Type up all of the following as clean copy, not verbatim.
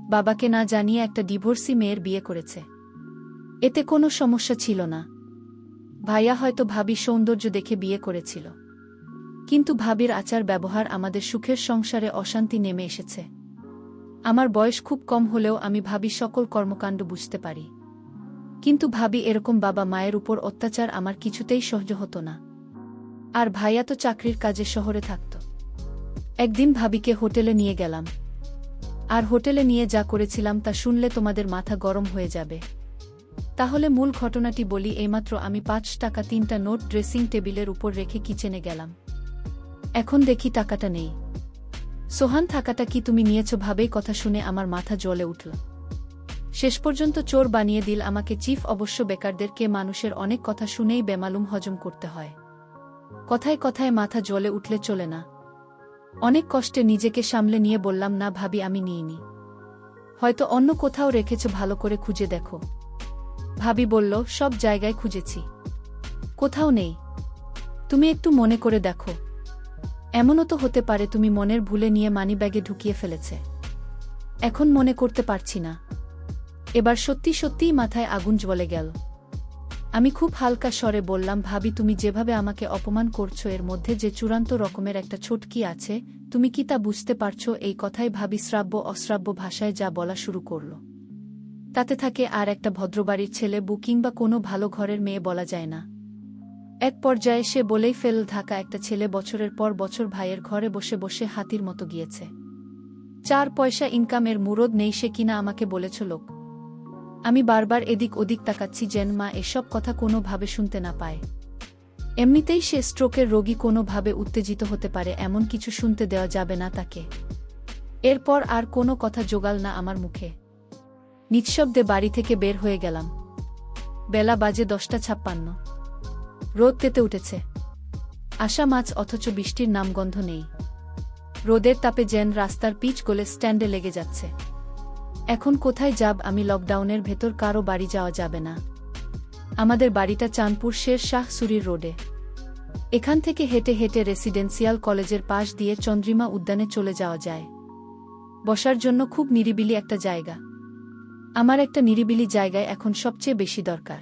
বাবাকে না জানিয়ে একটা ডিভোর্সি মেয়ের বিয়ে করেছে। এতে কোনো সমস্যা ছিল না। ভাইয়া হয়তো ভাবির সৌন্দর্য দেখে বিয়ে করেছিল, কিন্তু ভাবির আচার ব্যবহার আমাদের সুখের সংসারে অশান্তি নেমে এসেছে। আমার বয়স খুব কম হলেও আমি ভাবির সকল কর্মকাণ্ড বুঝতে পারি, কিন্তু ভাবি এরকম বাবা মায়ের উপর অত্যাচার আমার কিছুতেই সহ্য হতো না। আর ভাইয়া তো চাকরির কাজে শহরে থাকত। একদিন ভাবিকে হোটেলে নিয়ে গেলাম, আর হোটেলে নিয়ে যা করেছিলাম তা শুনলে তোমাদের মাথা গরম হয়ে যাবে। তাহলে মূল ঘটনাটি বলি। এইমাত্র আমি 5 টাকা 3টা নোট ড্রেসিং টেবিলের উপর রেখে কিচেনে গেলাম। এখন দেখি টাকাটা নেই। সোহান, টাকাটা কি তুমি নিয়েছ? ভাবেই কথা শুনে আমার মাথা জ্বলে উঠল। শেষ পর্যন্ত চোর বানিয়ে দিল আমাকে চিফ। অবশ্য বেকারদেরকে মানুষের অনেক কথা শুনেই বেমালুম হজম করতে হয়। কথায় কথায় মাথা জ্বলে উঠলে চলে না। অনেক কষ্টে নিজেকে সামলে নিয়ে বললাম, না ভাবি, আমি নিইনি। হয়তো অন্য কোথাও রেখেছ, ভালো করে খুঁজে দেখো। ভাবি বলল, সব জায়গায় খুঁজেছি, কোথাও নেই। তুমি একটু মনে করে দেখো। এমনও তো হতে পারে তুমি মনের ভুলে নিয়ে মানিব্যাগে ঢুকিয়ে ফেলেছে। এখন মনে করতে পারছি না। এবার সত্যি সত্যিই মাথায় আগুন জ্বলে গেল। আমি খুব হালকা স্বরে বললাম, ভাবি, তুমি যেভাবে আমাকে অপমান করছো এর মধ্যে যে চূড়ান্ত রকমের একটা ছোটকি আছে, তুমি কি তা বুঝতে পারছো? এই কথাই ভাবি শ্রাব্য অশ্রাব্য ভাষায় যা বলা শুরু করল। তাতে থাকে আর একটা ভদ্রবাড়ির ছেলে বউ কিংবা কোনো ভালো ঘরের মেয়ে বলা যায় না। এক পর্যায়ে সে বলেই ফেল, ঢাকা একটা ছেলে বছরের পর বছর ভাইয়ের ঘরে বসে বসে হাতির মতো গিয়েছে। 4 পয়সা ইনকামের মুরদ নেই সে কিনা আমাকে বলেছ লোক। আমি বারবার এদিক ওদিক তাকাচ্ছি যেন মা এসব কথা কোনোভাবে শুনতে না পায়। এমনিতেই সে স্ট্রোকের রোগী, কোনোভাবে উত্তেজিত হতে পারে, এমন কিছু শুনতে দেওয়া যাবে না তাকে। এরপর আর কোনো কথা জোগাল না আমার মুখে। নিঃশব্দে বাড়ি থেকে বের হয়ে গেলাম। বেলা বাজে 10:56। রোদ তেতে উঠেছে। আশা মাছ, অথচ বৃষ্টির নামগন্ধ নেই। রোদের তাপে যেন রাস্তার পিচ গলে স্ট্যান্ডে লেগে যাচ্ছে। এখন কোথায় যাব আমি? লকডাউনের ভেতর কারো বাড়ি যাওয়া যাবে না। আমাদের বাড়িটা চাঁদপুর শের শাহ সুরির রোডে। এখান থেকে হেঁটে হেঁটে রেসিডেন্সিয়াল কলেজের পাশ দিয়ে চন্দ্রিমা উদ্যানে চলে যাওয়া যায়। বসার জন্য খুব নিরিবিলি একটা জায়গা। আমার একটা নিরিবিলি জায়গায় এখন সবচেয়ে বেশি দরকার।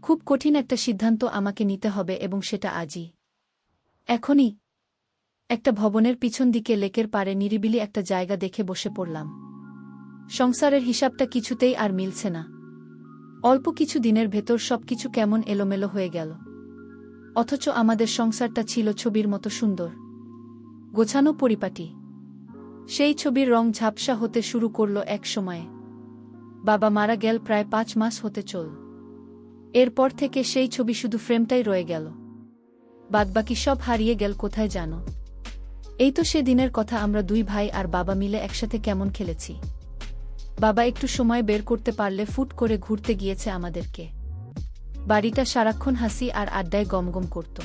খুব কঠিন একটা সিদ্ধান্ত আমাকে নিতে হবে, এবং সেটা আজই, এখনই। একটা ভবনের পিছন দিকে লেকের পাড়ে নিরিবিলি একটা জায়গা দেখে বসে পড়লাম। সংসারের হিসাবটা কিছুতেই আর মিলছে না। অল্প কিছু দিনের ভেতর সবকিছু কেমন এলোমেলো হয়ে গেল। অথচ আমাদের সংসারটা ছিল ছবির মতো সুন্দর, গোছানো, পরিপাটি। সেই ছবির রং ঝাপসা হতে শুরু করল এক সময়ে। বাবা মারা গেল প্রায় 5 মাস হতে চল। এরপর থেকে সেই ছবি শুধু ফ্রেমটাই রয়ে গেল, বাদবাকি সব হারিয়ে গেল কোথায় জানো? এই তো সে দিনের কথা, আমরা 2 ভাই আর বাবা মিলে একসাথে কেমন খেলেছি। বাবা একটু সময় বের করতে পারলে ফুট করে ঘুরতে গিয়েছে আমাদেরকে। বাড়িটা সারাক্ষণ হাসি আর আড্ডায় গমগম করত।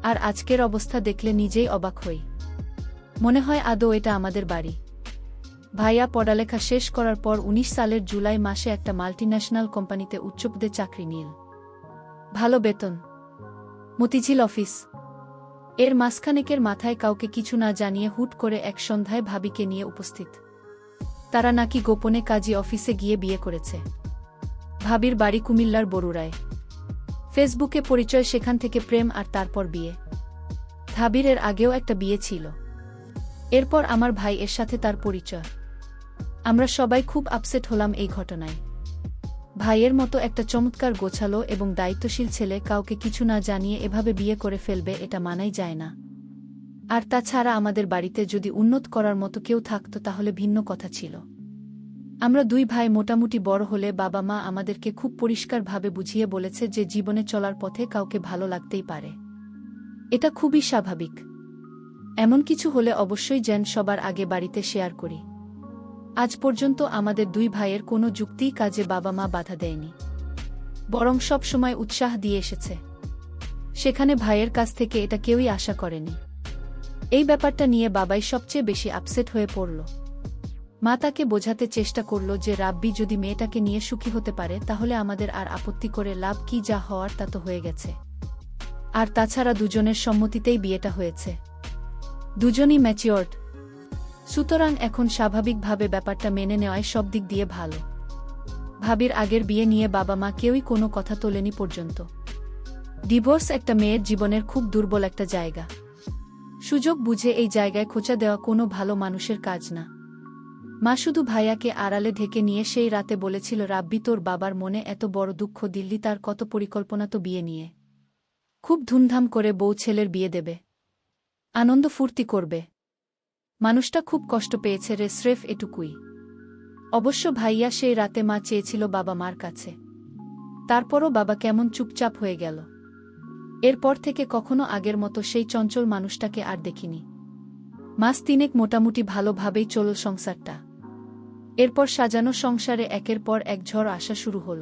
আর আজকের অবস্থা দেখলে নিজেই অবাক হই। মনে হয় আদৌ এটা আমাদের বাড়ি? ভাইয়া পড়ালেখা শেষ করার পর 19 সালের জুলাই মাসে একটা মাল্টিন্যাশনাল কোম্পানিতে উচ্চপদে চাকরি নিল। ভালো বেতন, মতিঝিল অফিস। এর মাসখানেকের মাথায় কাউকে কিছু না জানিয়ে হুট করে এক সন্ধ্যায় ভাবিকে নিয়ে উপস্থিত। তারা নাকি গোপনে কাজী অফিসে গিয়ে বিয়ে করেছে। ভাবির বাড়ি কুমিল্লার বরুড়ায়। ফেসবুকে পরিচয়, সেখান থেকে প্রেম, আর তারপর বিয়ে। ভাবির এর আগেও একটা বিয়ে ছিল। এরপর আমার ভাই এর সাথে তার পরিচয়। আমরা সবাই খুব আপসেট হলাম এই ঘটনায়। ভাইয়ের মতো একটা চমৎকার গোছালো এবং দায়িত্বশীল ছেলে কাউকে কিছু না জানিয়ে এভাবে বিয়ে করে ফেলবে, এটা মানাই যায় না। আর তাছাড়া আমাদের বাড়িতে যদি উন্নত করার মতো কেউ থাকত তাহলে ভিন্ন কথা ছিল। আমরা 2 ভাই মোটামুটি বড় হলে বাবা মা আমাদেরকে খুব পরিষ্কারভাবে বুঝিয়ে বলেছে যে জীবনে চলার পথে কাউকে ভালো লাগতেই পারে। এটা খুবই স্বাভাবিক। এমন কিছু হলে অবশ্যই যেন সবার আগে বাড়িতে শেয়ার করি। আজ পর্যন্ত আমাদের 2 ভাইয়ের কোনো যুক্তিই কাজে বাবা মা বাধা দেয়নি, বরং সব সময় উৎসাহ দিয়ে এসেছে। সেখানে ভাইয়ের কাছ থেকে এটা কেউই আশা করেনি। এই ব্যাপারটা নিয়ে বাবাই সবচেয়ে বেশি আপসেট হয়ে পড়ল। মা তাকে বোঝাতে চেষ্টা করল যে রাব্বি যদি মেয়েটাকে নিয়ে সুখী হতে পারে তাহলে আমাদের আর আপত্তি করে লাভ কি, যা হওয়ার তা তো হয়ে গেছে। আর তাছাড়া দুজনের সম্মতিতেই বিয়েটা হয়েছে। দুজনই ম্যাচিওরড। সুতরাং এখন স্বাভাবিকভাবে ব্যাপারটা মেনে নেওয়ায় সব দিক দিয়ে ভালো। ভাবির আগের বিয়ে নিয়ে বাবা মা কেউই কোনো কথা তোলেনি পর্যন্ত। ডিভোর্স একটা মেয়ের জীবনের খুব দুর্বল একটা জায়গা। সুযোগ বুঝে এই জায়গায় খোঁচা দেওয়া কোনো ভালো মানুষের কাজ না। মা শুধু ভাইয়াকে আড়ালে ঢেকে নিয়ে সেই রাতে বলেছিল, রাব্বি, তোর বাবার মনে এত বড় দুঃখ, দিল্লি তার কত পরিকল্পনা তো বিয়ে নিয়ে। খুব ধুমধাম করে বউ ছেলের বিয়ে দেবে, আনন্দ ফুর্তি করবে। মানুষটা খুব কষ্ট পেয়েছে রে, স্রেফ এটুকুই। অবশ্য ভাইয়া সেই রাতে মা চেয়েছিল বাবা মার কাছে, তারপরও বাবা কেমন চুপচাপ হয়ে গেল। এরপর থেকে কখনো আগের মতো সেই চঞ্চল মানুষটাকে আর দেখিনি। মাস তিনেক মোটামুটি ভালোভাবেই চলল সংসারটা। এরপর সাজানো সংসারে একের পর এক ঝড় আসা শুরু হল।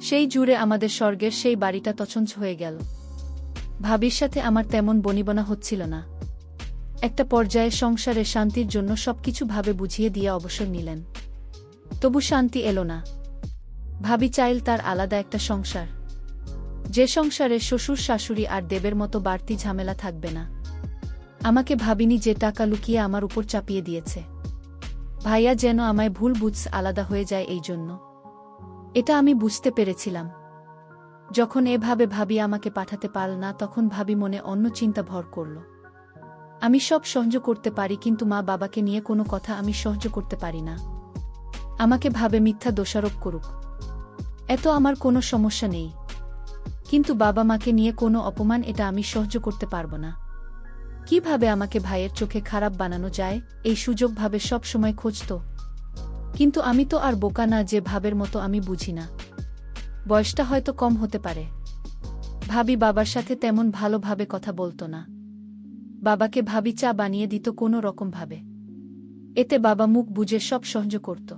সেই জুড়ে আমাদের স্বর্গের সেই বাড়িটা তছনছ হয়ে গেল। ভাবির সাথে আমার তেমন বনিবনা হচ্ছিল না। একটা পর্যায়ে সংসারে শান্তির জন্য সবকিছু ভাবে বুঝিয়ে দিয়ে অবসর নিলেন। তবু শান্তি এলো না। ভাবি চাইল তার আলাদা একটা সংসার, যে সংসারে শ্বশুর শাশুড়ি আর দেবের মতো বাড়তি ঝামেলা থাকবে না। আমাকে ভাবিনি যে টাকা লুকিয়ে আমার উপর চাপিয়ে দিয়েছে। ভাইয়া যেন আমায় ভুল বুঝে আলাদা হয়ে যায়, এই জন্য। এটা আমি বুঝতে পেরেছিলাম। যখন এভাবে ভাবি আমাকে পাঠাতে পারল না, তখন ভাবি মনে অন্য চিন্তা ভর করল। আমি সব সহ্য করতে পারি, কিন্তু মা বাবাকে নিয়ে কোনো কথা আমি সহ্য করতে পারি না। আমাকে ভাবে মিথ্যা দোষারোপ করুক, এত আমার কোনো সমস্যা নেই, কিন্তু বাবা মাকে নিয়ে কোনো অপমান, এটা আমি সহ্য করতে পারবো না। কিভাবে আমাকে ভাইয়ের চোখে খারাপ বানানো যায়, এই সুযোগ ভাবে সব সময় খুঁজত। কিন্তু আমি তো আর বোকা না যে ভাবের মতো আমি বুঝি না। বয়সটা হয়তো কম হতে পারে। ভাবি বাবার সাথে তেমন ভালোভাবে কথা বলতো না। বাবাকে ভাবি চা বানিয়ে দিত কোনো রকমভাবে। এতে বাবা মুখ বুজে সব সহ্য করত।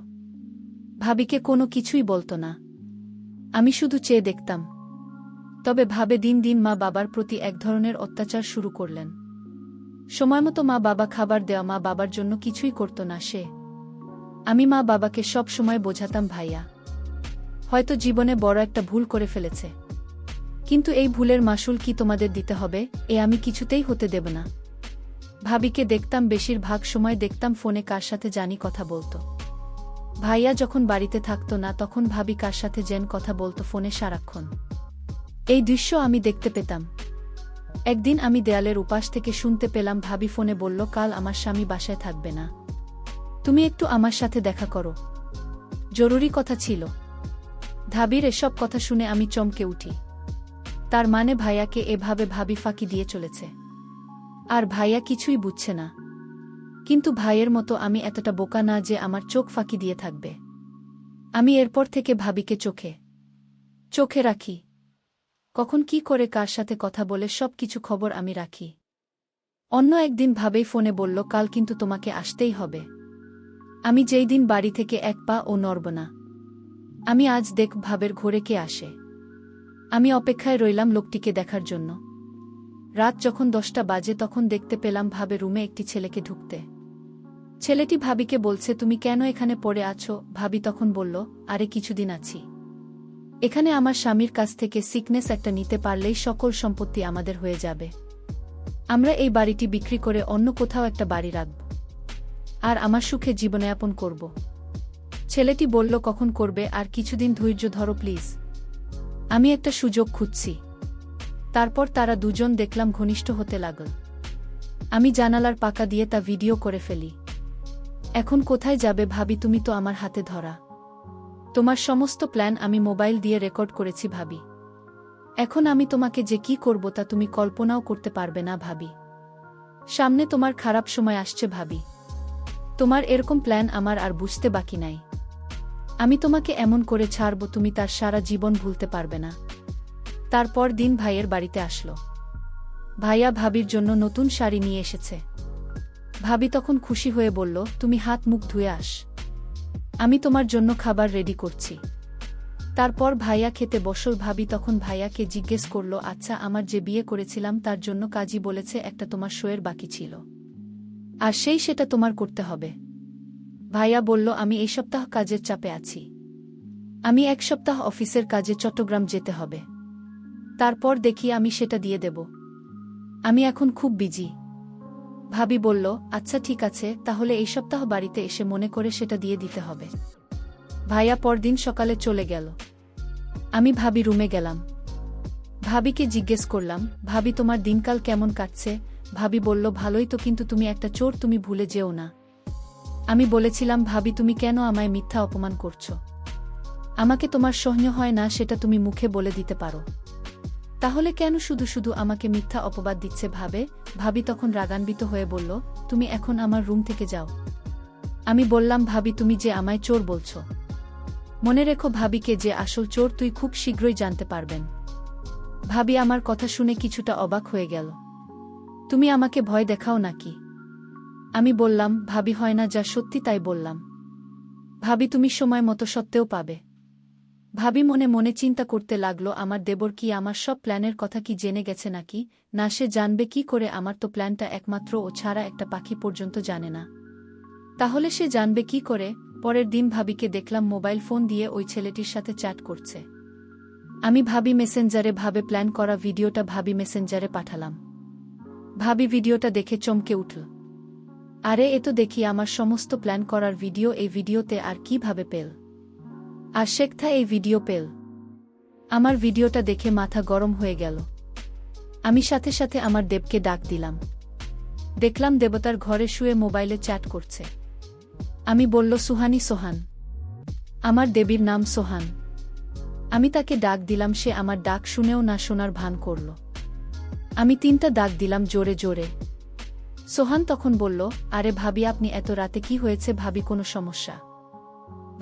ভাবিকে কোনো কিছুই বলতো না। আমি শুধু চেয়ে দেখতাম। তবে ভাবে দিন দিন মা বাবার প্রতি এক ধরনের অত্যাচার শুরু করলেন। সময়মতো মা বাবা খাবার দেওয়া, মা বাবার জন্য কিছুই করত না সে। আমি মা বাবাকে সব সময় বোঝাতাম, ভাইয়া হয়তো জীবনে বড় একটা ভুল করে ফেলেছে, কিন্তু এই ভুলের মাসুল কি তোমাদের দিতে হবে, এ আমি কিছুতেই হতে দেব না। ভাবিকে দেখতাম, বেশিরভাগ সময় দেখতাম ফোনে কার সাথে জানি কথা বলতো। ভাইয়া যখন বাড়িতে থাকতো না, তখন ভাবি কার সাথে যেন কথা বলতো ফোনে সারাক্ষণ। এই দৃশ্য আমি দেখতে পেতাম। একদিন আমি দেয়ালের উপাস থেকে শুনতে পেলাম, ভাবি ফোনে বলল, কাল আমার স্বামী বাসায় থাকবে না, তুমি একটু আমার সাথে দেখা করো, জরুরি কথা ছিল। ভাবির এসব কথা শুনে আমি চমকে উঠি। তার মানে ভাইয়াকে এভাবে ভাবি ফাঁকি দিয়ে চলেছে, আর ভাইয়া কিছুই বুঝছে না। কিন্তু ভাইয়ের মতো আমি এতটা বোকা না যে আমার চোখ ফাঁকি দিয়ে থাকবে। আমি এরপর থেকে ভাবিকে চোখে চোখে রাখি। কখন কি করে কার সাথে কথা বলে সব কিছু খবর আমি রাখি। অন্য একদিন ভাবেই ফোনে বলল, কাল কিন্তু তোমাকে আসতেই হবে। আমি যেই দিন বাড়ি থেকে এক পা ও নড়ব না। আমি আজ দেখ ভাবের ঘরে কে আসে। আমি অপেক্ষায় রইলাম লোকটিকে দেখার জন্য। রাত যখন 10টা বাজে, তখন দেখতে পেলাম ভাবে রুমে একটি ছেলেকে ঢুকতে। ছেলেটি ভাবিকে বলছে, তুমি কেন এখানে পড়ে আছো? ভাবি তখন বলল, আরে কিছুদিন আছি এখানে, আমার স্বামীর কাছ থেকে সিকনেস একটা নিতে পারলেই সকল সম্পত্তি আমাদের হয়ে যাবে। আমরা এই বাড়িটি বিক্রি করে অন্য কোথাও একটা বাড়ি রাখব, আর আমার সুখে জীবনযাপন করব। ছেলেটি বলল, কখন করবে? আর কিছুদিন ধৈর্য ধরো প্লিজ, আমি একটা সুযোগ খুঁজছি। তারপর তারা দুজন দেখলাম ঘনিষ্ঠ হতে লাগল। আমি জানালার পাকা দিয়ে তা ভিডিও করে ফেলি। এখন কোথায় যাবে ভাবি? তুমি তো আমার হাতে ধরা। তোমার সমস্ত প্ল্যান আমি মোবাইল দিয়ে রেকর্ড করেছি ভাবি। এখন আমি তোমাকে যে কি করব তা তুমি কল্পনাও করতে পারবে না ভাবি। সামনে তোমার খারাপ সময় আসছে ভাবি। তোমার এরকম প্ল্যান আমার আর বুঝতে বাকি নাই। আমি তোমাকে এমন করে ছাড়ব, তুমি তার সারা জীবন ভুলতে পারবে না। তারপর দিন ভাইয়ের বাড়িতে আসলো। ভাইয়া ভাবির জন্য নতুন শাড়ি নিয়ে এসেছে। ভাবি তখন খুশি হয়ে বলল, তুমি হাত মুখ ধুয়ে আস, আমি তোমার জন্য খাবার রেডি করছি। তারপর ভাইয়া খেতে বসল। ভাবি তখন ভাইয়াকে জিজ্ঞেস করল, আচ্ছা, আমার যে বিয়ে করেছিলাম তার জন্য কাজী বলেছে একটা তোমার শোয়ের বাকি ছিল, আর সেটা তোমার করতে হবে। ভাইয়া বলল, আমি এই সপ্তাহ কাজের চাপে আছি, আমি এক সপ্তাহ অফিসের কাজে চট্টগ্রাম যেতে হবে, তারপর দেখি আমি সেটা দিয়ে দেব, আমি এখন খুব বিজি। ভাবি বলল, আচ্ছা ঠিক আছে, তাহলে এই সপ্তাহ বাড়িতে এসে মনে করে সেটা দিয়ে দিতে হবে। ভাইয়া পরদিন সকালে চলে গেল। আমি ভাবি রুমে গেলাম। ভাবিকে জিজ্ঞেস করলাম, ভাবি তোমার দিনকাল কেমন কাটছে? ভাবি বলল, ভালোই তো, কিন্তু তুমি একটা চোর, তুমি ভুলে যেও না। আমি বলেছিলাম, ভাবি তুমি কেন আমায় মিথ্যা অপমান করছো? আমাকে তোমার সহ্য হয় না সেটা তুমি মুখে বলে দিতে পারো, তাহলে কেন শুধু শুধু আমাকে মিথ্যা অপবাদ দিচ্ছে? ভাবি তখন রাগান্বিত হয়ে বলল, তুমি এখন আমার রুম থেকে যাও। আমি বললাম, ভাবি তুমি যে আমায় চোর বলছো, মনে রেখো ভাবিকে যে আসল চোর তুই খুব শীঘ্রই জানতে পারবেন। ভাবি আমার কথা শুনে কিছুটা অবাক হয়ে গেল। তুমি আমাকে ভয় দেখাও নাকি? আমি বললাম, ভাবি হয় না যা সত্যি তাই বললাম। ভাবি তুমি সময় মতো সত্যেও পাবে। ভাবি মনে মনে চিন্তা করতে লাগলো, আমার দেবর কি আমার সব প্ল্যানের কথা কি জেনে গেছে নাকি? না, সে জানবে কি করে? আমার তো প্ল্যানটা একমাত্র ও ছাড়া একটা পাখি পর্যন্ত জানে না, তাহলে সে জানবে কি করে? পরের দিন ভাবিকে দেখলাম মোবাইল ফোন দিয়ে ওই ছেলেটির সাথে চ্যাট করছে। আমি ভাবি মেসেঞ্জারে প্ল্যান করা ভিডিওটা ভাবি মেসেঞ্জারে পাঠালাম। ভাবি ভিডিওটা দেখে চমকে উঠল। আরে এ তো দেখি আমার সমস্ত প্ল্যান করার ভিডিও, এই ভিডিওতে আর কিভাবে পেল? আর শেখথা এই ভিডিও পেল? আমার ভিডিওটা দেখে মাথা গরম হয়ে গেল। আমি সাথে সাথে আমার দেবকে ডাক দিলাম। দেখলাম দেবতার ঘরে শুয়ে মোবাইলে চ্যাট করছে। আমি বলল, সুহানি, সোহান। আমার দেবীর নাম সোহান। আমি তাকে ডাক দিলাম, সে আমার ডাক শুনেও না শোনার ভান করল। আমি 3টা ডাক দিলাম জোরে জোরে। সোহান তখন বলল, আরে ভাবি আপনি এত রাতে কি হয়েছে? ভাবি কোনো সমস্যা?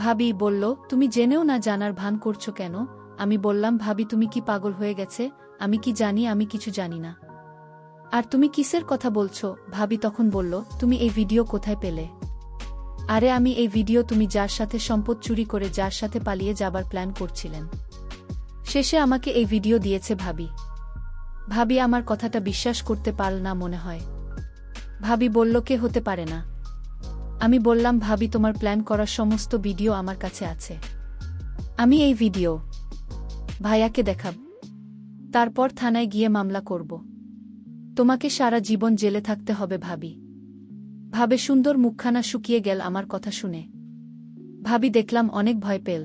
ভাবি বলল, তুমি জেনেও না জানার ভান করছো কেন? আমি বললাম, ভাবি তুমি কি পাগল হয়ে গেছে? আমি কি জানি? আমি কিছু জানি না। আর তুমি কিসের কথা বলছো? ভাবি তখন বলল, তুমি এই ভিডিও কোথায় পেলে? আরে আমি এই ভিডিও, তুমি যার সাথে সম্পদ চুরি করে যার সাথে পালিয়ে যাবার প্ল্যান করছিলেন, শেষে আমাকে এই ভিডিও দিয়েছে ভাবি। ভাবি আমার কথাটা বিশ্বাস করতে পারল না মনে হয়। ভাবি বলল, কে হতে পারে না? আমি বললাম, ভাবি তোমার প্ল্যান করার সমস্ত ভিডিও আমার কাছে আছে। আমি এই ভিডিও ভাইয়াকে দেখাব, তারপর থানায় গিয়ে মামলা করব। তোমাকে সারা জীবন জেলে থাকতে হবে। ভাবি ভাবে সুন্দর মুখখানা শুকিয়ে গেল আমার কথা শুনে। ভাবি দেখলাম অনেক ভয় পেল।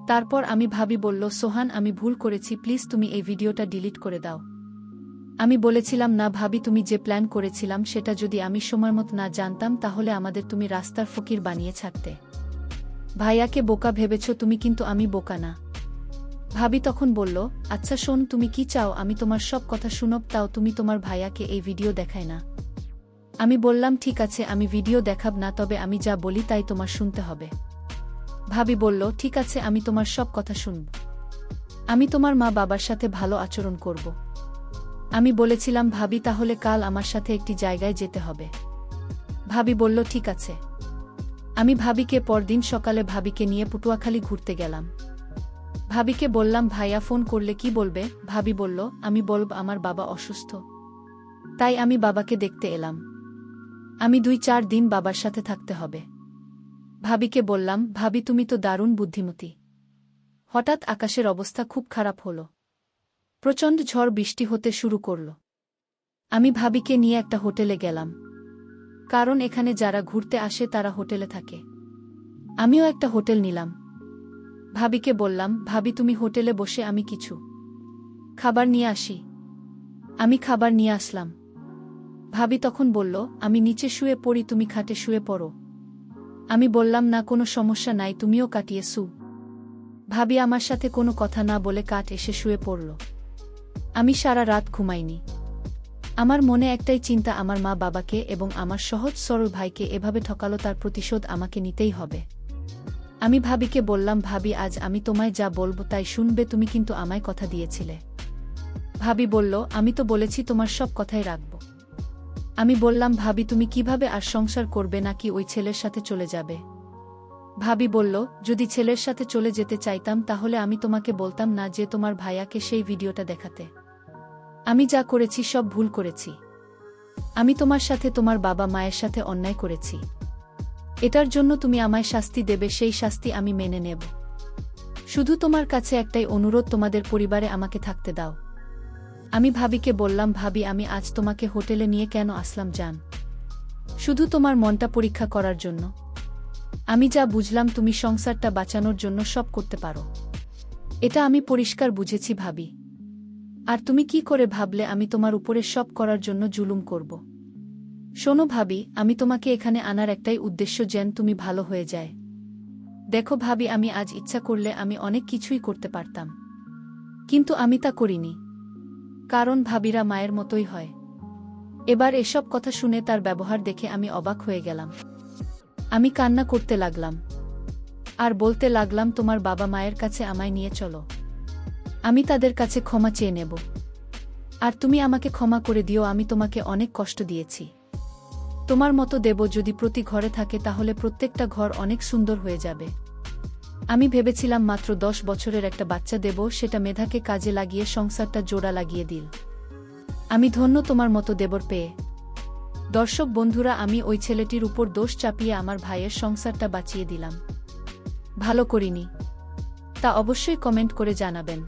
তারপর আমি ভাবি বলল, সোহান আমি ভুল করেছি, প্লিজ তুমি এই ভিডিওটা ডিলিট করে দাও। আমি বলেছিলাম, না ভাবি, তুমি যে প্ল্যান করেছিলাম সেটা যদি আমি সময়মতো না জানতাম তাহলে আমাদের তুমি রাস্তার ফকির বানিয়ে ছাড়তে। ভাইয়াকে বোকা ভেবেছ তুমি, কিন্তু আমি বোকা না। ভাবি তখন বলল, আচ্ছা শোন, তুমি কি চাও আমি তোমার সব কথা শুনব, তাও তুমি তোমার ভাইয়াকে এই ভিডিও দেখায় না? আমি বললাম, ঠিক আছে আমি ভিডিও দেখাব না, তবে আমি যা বলি তাই তোমার শুনতে হবে। ভাবি বলল, ঠিক আছে আমি তোমার সব কথা শুনব। আমি তোমার মা বাবার সাথে ভালো আচরণ করব। আমি বলেছিলাম, ভাবি তাহলে কাল আমার সাথে একটি জায়গায় যেতে হবে। ভাবি বলল, ঠিক আছে। আমি ভাবিকে পরদিন সকালে ভাবিকে নিয়ে পটুয়াখালী ঘুরতে গেলাম। ভাবিকে বললাম, ভাইয়া ফোন করলে কি বলবে? ভাবি বলল, আমি বলব আমার বাবা অসুস্থ, তাই আমি বাবাকে দেখতে এলাম। আমি 2-4 দিন বাবার সাথে থাকতে হবে। ভাবিকে বললাম, ভাবি তুমি তো দারুণ বুদ্ধিমতী। হঠাৎ আকাশের অবস্থা খুব খারাপ হলো। প্রচণ্ড ঝড় বৃষ্টি হতে শুরু করল। আমি ভাবিকে নিয়ে একটা হোটেলে গেলাম, কারণ এখানে যারা ঘুরতে আসে তারা হোটেলে থাকে। আমিও একটা হোটেল নিলাম। ভাবিকে বললাম, ভাবি তুমি হোটেলে বসে, আমি কিছু খাবার নিয়ে আসি। আমি খাবার নিয়ে আসলাম। ভাবি তখন বলল, আমি নিচে শুয়ে পড়ি, তুমি খাটে শুয়ে পড়ো। আমি বললাম, না কোনো সমস্যা নাই, তুমিও কাটিয়ে শু। ভাবি আমার সাথে কোনো কথা না বলে কাঠ এসে শুয়ে পড়ল। আমি সারা রাত ঘুমাইনি। আমার মনে একটাই চিন্তা, আমার মা বাবাকে এবং আমার সহজ সরল ভাইকে এভাবে ঠকালো, তার প্রতিশোধ আমাকে নিতেই হবে। আমি ভাবিকে বললাম, ভাবি আজ আমি তোমায় যা বলবো তাই শুনবে, তুমি কিন্তু আমায় কথা দিয়েছিলে। ভাবি বলল, আমি তো বলেছি তোমার সব কথাই রাখব। আমি বললাম, ভাবি তুমি কিভাবে আর সংসার করবে, নাকি ওই ছেলের সাথে চলে যাবে? ভাবি বলল, যদি ছেলের সাথে চলে যেতে চাইতাম তাহলে আমি তোমাকে বলতাম না যে তোমার ভাইয়াকে সেই ভিডিওটা দেখাতে। আমি যা করেছি সব ভুল করেছি। আমি তোমার সাথে, তোমার বাবা মায়ের সাথে অন্যায় করেছি। এটার জন্য তুমি আমায় শাস্তি দেবে, সেই শাস্তি আমি মেনে নেব। শুধু তোমার কাছে একটাই অনুরোধ, তোমাদের পরিবারে আমাকে থাকতে দাও। আমি ভাবিকে বললাম, ভাবি আমি আজ তোমাকে হোটেলে নিয়ে কেন আসলাম জান? শুধু তোমার মনটা পরীক্ষা করার জন্য। আমি যা বুঝলাম তুমি সংসারটা বাঁচানোর জন্য সব করতে পারো। এটা আমি পরিষ্কার বুঝেছি ভাবি। আর তুমি কি করে ভাবলে আমি তোমার উপরে সব করার জন্য জুলুম করব? শোনো ভাবি, আমি তোমাকে এখানে আনার একটাই উদ্দেশ্য, যেন তুমি ভালো হয়ে যায়। দেখো ভাবি, আমি আজ ইচ্ছা করলে আমি অনেক কিছুই করতে পারতাম, কিন্তু আমি তা করিনি। কারণ ভাবিরা মায়ের মতোই হয়। এবার এসব কথা শুনে তার ব্যবহার দেখে আমি অবাক হয়ে গেলাম। আমি কান্না করতে লাগলাম আর বলতে লাগলাম, তোমার বাবা মায়ের কাছে আমায় নিয়ে চলো। আমি তাদের কাছে ক্ষমা চেয়ে নেব। আর তুমি আমাকে ক্ষমা করে দিও, আমি তোমাকে অনেক কষ্ট দিয়েছি। তোমার মতো দেব যদি প্রতি ঘরে থাকে তাহলে প্রত্যেকটা ঘর অনেক সুন্দর হয়ে যাবে। আমি ভেবেছিলাম মাত্র 10 বছরের একটা বাচ্চা দেব, সেটা মেধাকে কাজে লাগিয়ে সংসারটা জোড়া লাগিয়ে দিল। আমি ধন্য তোমার মতো দেবর পেয়ে। দর্শক বন্ধুরা, আমি ওই ছেলেটির উপর দোষ চাপিয়ে আমার ভাইয়ের সংসারটা বাঁচিয়ে দিলাম। ভালো করিনি? তা অবশ্যই কমেন্ট করে জানাবেন।